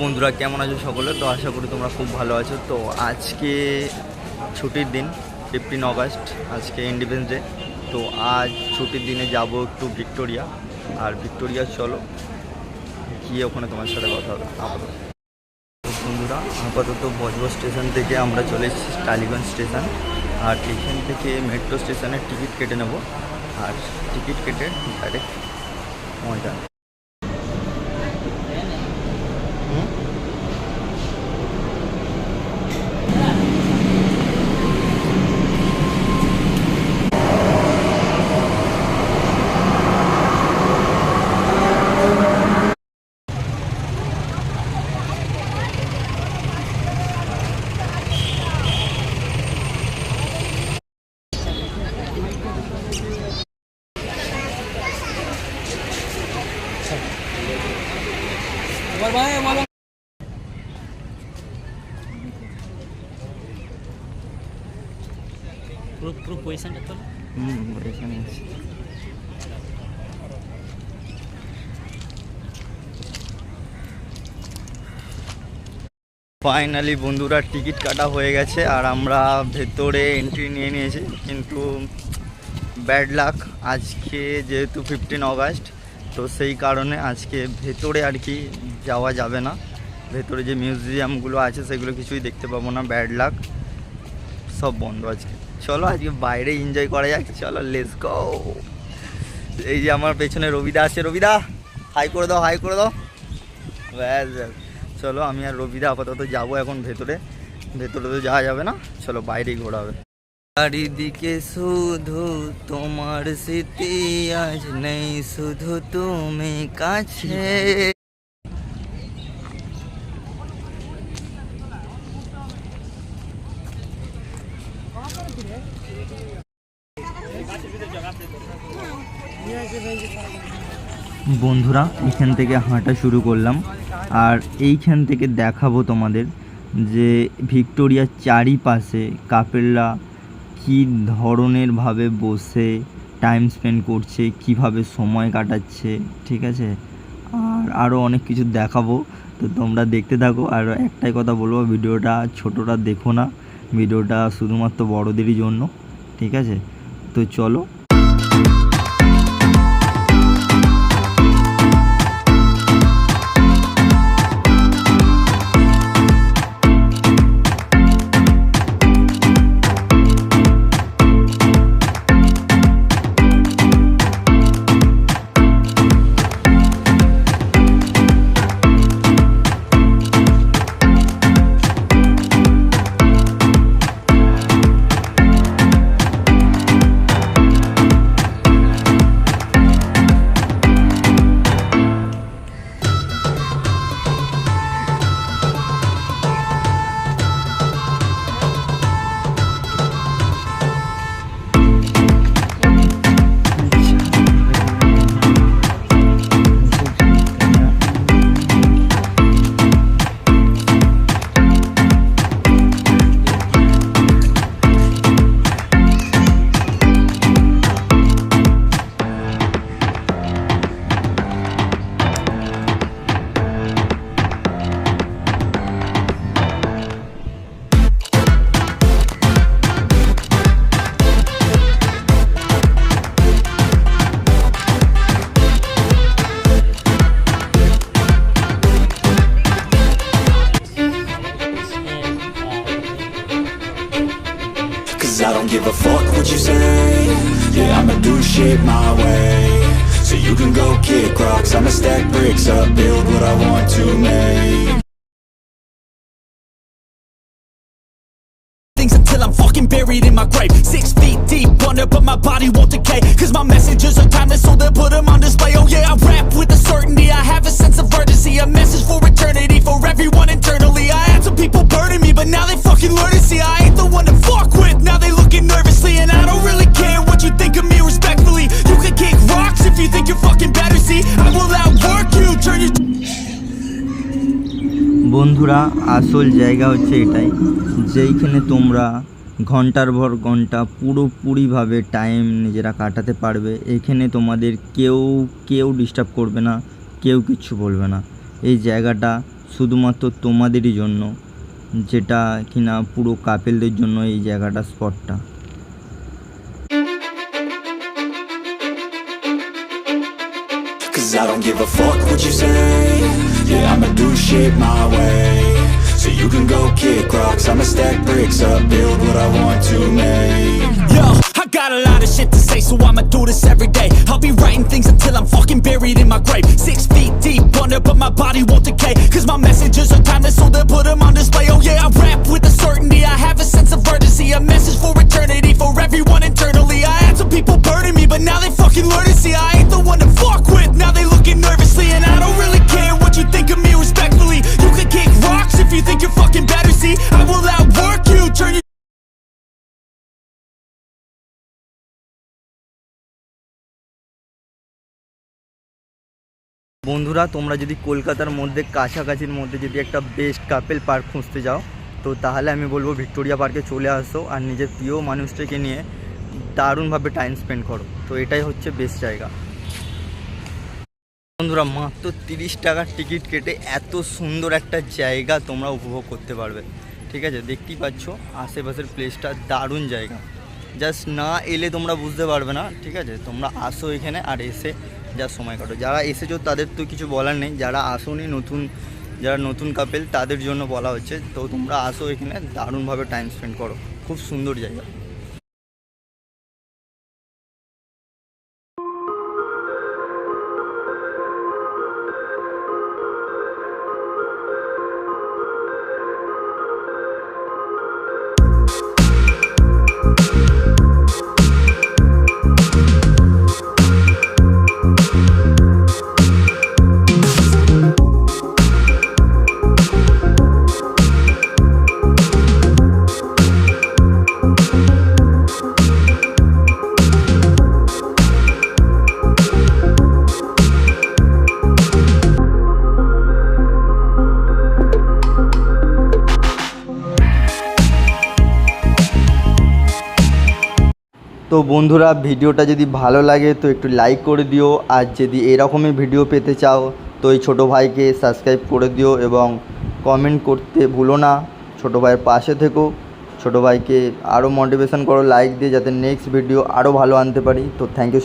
বন্ধুরা কেমন আছো সকলে? তো আশা করি তোমরা খুব ভালো আছো। তো আজকে ছুটির দিন 15 আগস্ট, আজকে ইন্ডিপেন্ডেন্স ডে। তো আজ ছুটির দিনে যাব একটু ভিক্টোরিয়া। আর ভিক্টোরিয়া চলো গিয়ে ওখানে তোমার সাথে কথা হবে। বন্ধুরা আপাতত বজবজ স্টেশন থেকে আমরা চলে এসেছি টালিগঞ্জ স্টেশন। আর এখান থেকে মেট্রো স্টেশনের টিকিট কেটে নেব, আর টিকিট কেটে ডাইরেক্ট মজা। পুরো পজিশনটা তো এখানে আছে। ফাইনালি বন্ধুরা টিকিট কাটা হয়ে গেছে আর আমরা ভেতরে এন্ট্রি নিয়ে নিয়েছি, কিন্তু ব্যাড লাক আজকে যেহেতু 15 আগস্ট, তো সেই কারণে আজকে ভেতরে আর কি যাওয়া যাবে না। ভেতরে যে মিউজিয়ামগুলো আছে সেগুলো কিছুই দেখতে পাবো না, ব্যাড লাক, সব বন্ধ আজকে। চলো আজকে বাইরে এনজয় করা যাক, চলো লেটস গো। এই যে আমার পেছনে রবিদা আছে, রবিদা হাই করে দাও, হাই করে দাও। ব্যাস ব্যাস, চলো আমি আর রবিদা আপাতত যাবো এখন ভেতরে। ভেতরে তো যাওয়া যাবে না, চলো বাইরেই ঘোরা হবে। চারিদিকে শুধু তোমার স্মৃতি, আজ নেই শুধু তুমি কাছে। বন্ধুরা এখান থেকে হাঁটা শুরু করলাম, আর এইখান থেকে দেখাবো তোমাদের যে ভিক্টোরিয়ার চারিপাশে কাপেলরা কী ধরনের ভাবে বসে টাইম স্পেন্ড করছে, কিভাবে সময় কাটাচ্ছে, ঠিক আছে। আর আরও অনেক কিছু দেখাবো, তো তোমরা দেখতে থাকো। আর একটাই কথা বলবো, ভিডিওটা ছোটরা দেখো না, ভিডিওটা শুধুমাত্র বড়দেরই জন্য, ঠিক আছে। তো চলো। I don't give a fuck what you say. Yeah, I'ma do shit my way. So you can go kick rocks, I'ma stack bricks up, build what I want to make. Things until I'm fucking buried in my grave. 6 feet deep under, but my body won't decay. Cause my messages are timeless, so they'll put them on display. Oh yeah, I rap with a certainty, I have a sense of urgency. A message for eternity, for everyone internally. I had some people burning me, but now they fucking learn to see I ain't the one to fuck with. Now they looking nervously, and I don't really care what you think of me respectfully. You can kick rocks if you think you're fucking better. See, I will outwork you, turn your... বন্ধুরা আসল জায়গা হচ্ছে এটাই, যেইখানে তোমরা ঘন্টার পর ঘন্টা পুরোপুরিভাবে টাইম নিজেরা কাটাতে পারবে। এখানে তোমাদের কেউ ডিস্টার্ব করবে না, কেউ কিচ্ছু বলবে না। এই জায়গাটা শুধুমাত্র তোমাদেরই জন্য, যেটা কিনা পুরো কাপেলদের জন্য এই জায়গাটা, স্পটটা। Cause I don't give a fuck what you say. Yeah, I'ma do shit my way. So you can go kick rocks, I'ma stack bricks up, build what I want to make. Yo, I got a lot of shit to say, so I'ma do this every day. I'll be writing things until I'm fucking buried in my grave. 6 feet deep under, but my body won't decay. Cause my messages are timeless, so they'll put them on display. Oh yeah, I rap with a certainty, I have a sense of urgency. A message for eternity, for everyone internally. I had some people burning me, but now they fucking learn to see I ain't the one to fuck with, now they looking nervously. And I don't really care what you think of me respectfully. You can kick rocks if you think you're fucking better, see I will outwork you, turn you. বন্ধুরা, তোমরা যদি কলকাতার মধ্যে কাছাকাছির মধ্যে যদি একটা best couple park খুঁজতে যাও, তো তাহলে আমি বলবো ভিক্টোরিয়া পার্কে চলে আসো আর নিজের প্রিয় মানুষটাকে নিয়ে দারুণভাবে টাইম স্পেন্ড করো। তো এটাই হচ্ছে বেস্ট জায়গা। বন্ধুরা, মাত্র 30 টাকার টিকিট কেটে এত সুন্দর একটা জায়গা তোমরা উপভোগ করতে পারবে। ঠিক আছে, দেখতেই পাচ্ছ আশেপাশের প্লেসটা, দারুণ জায়গা। জাস্ট না এলে তোমরা বুঝতে পারবে না। ঠিক আছে, তোমরা আসো এখানে আর এসে যা সময় কাটো। যারা এসেছো তাদের তো কিছু বলার নেই, যারা আসোনি যারা নতুন কাপেল তাদের জন্য বলা হচ্ছে। তো তোমরা আসো এখানে, দারুণভাবে টাইম স্পেন্ড করো, খুব সুন্দর জায়গা। তো বন্ধুরা, ভিডিওটা যদি ভালো লাগে তো একটু লাইক করে দিও, আর যদি এরকমই ভিডিও পেতে চাও তো এই ছোটো ভাইকে সাবস্ক্রাইব করে দিও এবং কমেন্ট করতে ভুলো না। ছোটো ভাইয়ের পাশে থেকো, ছোটো ভাইকে আরও মোটিভেশন করো লাইক দিয়ে, যাতে নেক্সট ভিডিও আরও ভালো আনতে পারি। তো থ্যাংক ইউ।